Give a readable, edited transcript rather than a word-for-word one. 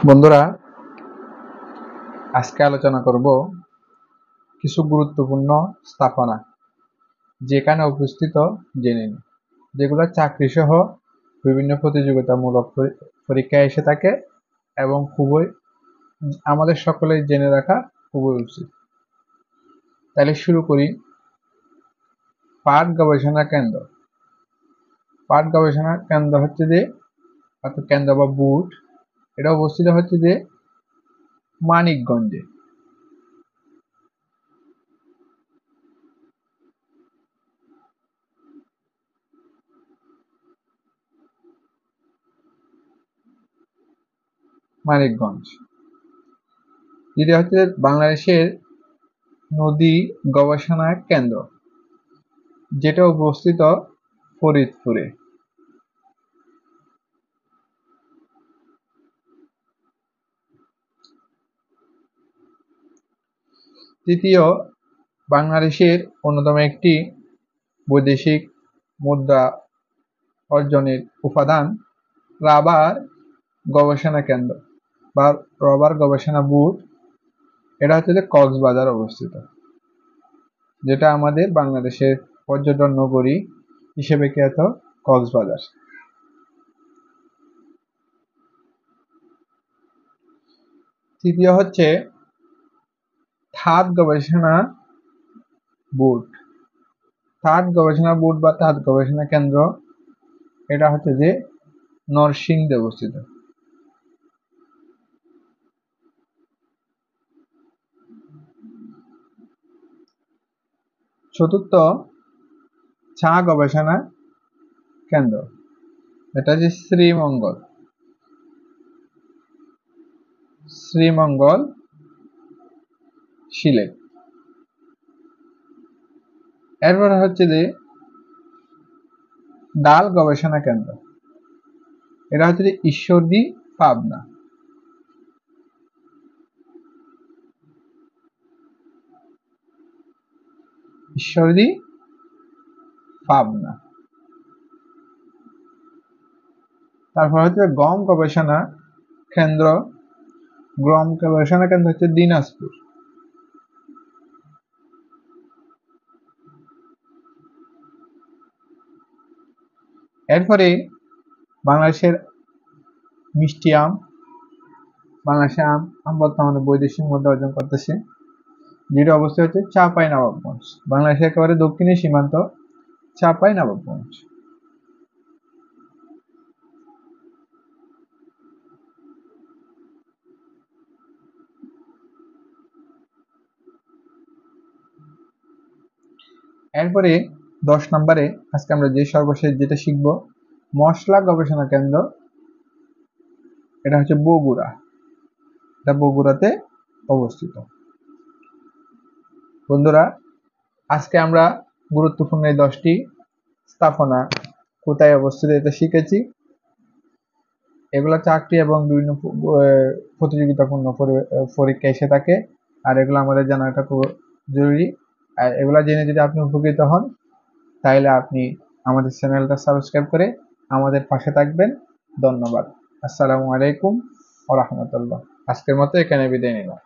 বন্ধুরা, আজকে আলোচনা করব কিছু গুরুত্বপূর্ণ স্থাপনা যেখানে উপস্থিত জেনে নিন, যেগুলো চাকরি সহ বিভিন্ন প্রতিযোগিতামূলক পরীক্ষায় এসে থাকে এবং খুবই আমাদের সকলের জেনে রাখা খুবই উচিত। তাহলে শুরু করি। পাট গবেষণা কেন্দ্র। পাট গবেষণা কেন্দ্র হচ্ছে যে কেন্দ্র বা বুট, এটা অবস্থিত হচ্ছে যে মানিকগঞ্জে। মানিকগঞ্জ যেটা হচ্ছে বাংলাদেশের নদী গবেষণা কেন্দ্র, যেটা অবস্থিত ফরিদপুরে। তৃতীয়, বাংলাদেশের অন্যতম একটি বৈদেশিক মুদ্রা অর্জনের উপাদান রাবার গবেষণা কেন্দ্র বা রাবার গবেষণা বুট, এটা হচ্ছে যে কক্সবাজার অবস্থিত, যেটা আমাদের বাংলাদেশের পর্যটন নগরী হিসেবে খ্যাত কক্সবাজার। তৃতীয় হচ্ছে থাদ গবেষণা বুট। থাদ গবেষণা বুট বা থাদ গবেষণা কেন্দ্র, এটা হচ্ছে যে নরসিংদীতে অবস্থিত। চতুর্থ, চা গবেষণা কেন্দ্র, এটা যে শ্রীমঙ্গল সিলেট। এরপরে হচ্ছে যে ডাল গবেষণা কেন্দ্র, এটা হচ্ছে যে ঈশ্বরদী পাবনা। ঈশ্বরদী পাবনা। তারপর হচ্ছে গম গবেষণা কেন্দ্র। গম গবেষণা কেন্দ্র হচ্ছে দিনাজপুর। এরপরে বাংলাদেশের মিষ্টি আম, বাংলাদেশের আম বর্তমানে বৈদেশিক মুদ্রা অর্জন করতেছে, যেটা অবস্থিত হচ্ছে চাঁপাইনবাবগঞ্জ, বাংলাদেশের একেবারে দক্ষিণের সীমান্ত চাঁপাইনবাবগঞ্জ। এরপরে 10 নম্বরে আজকে আমরা যে সর্বশেষ যেটা শিখব, মশলা গবেষণা কেন্দ্র, এটা হচ্ছে বগুড়া, এটা বগুড়াতে অবস্থিত। বন্ধুরা, আজকে আমরা গুরুত্বপূর্ণ এই 10টি স্থাপনা কোথায় অবস্থিত এটা শিখেছি। এগুলো চাকরি এবং বিভিন্ন প্রতিযোগিতাপূর্ণ পরীক্ষা এসে থাকে, আর এগুলো আমাদের জানাটা খুব জরুরি। আর এগুলা জেনে যদি আপনি উপকৃত হন, তাহলে আপনি আমাদের চ্যানেলটা সাবস্ক্রাইব করে আমাদের পাশে থাকবেন। ধন্যবাদ। আসসালামু আলাইকুম ওয়া রাহমাতুল্লাহ। আজকের মতো এখানে বিদায় নিলাম।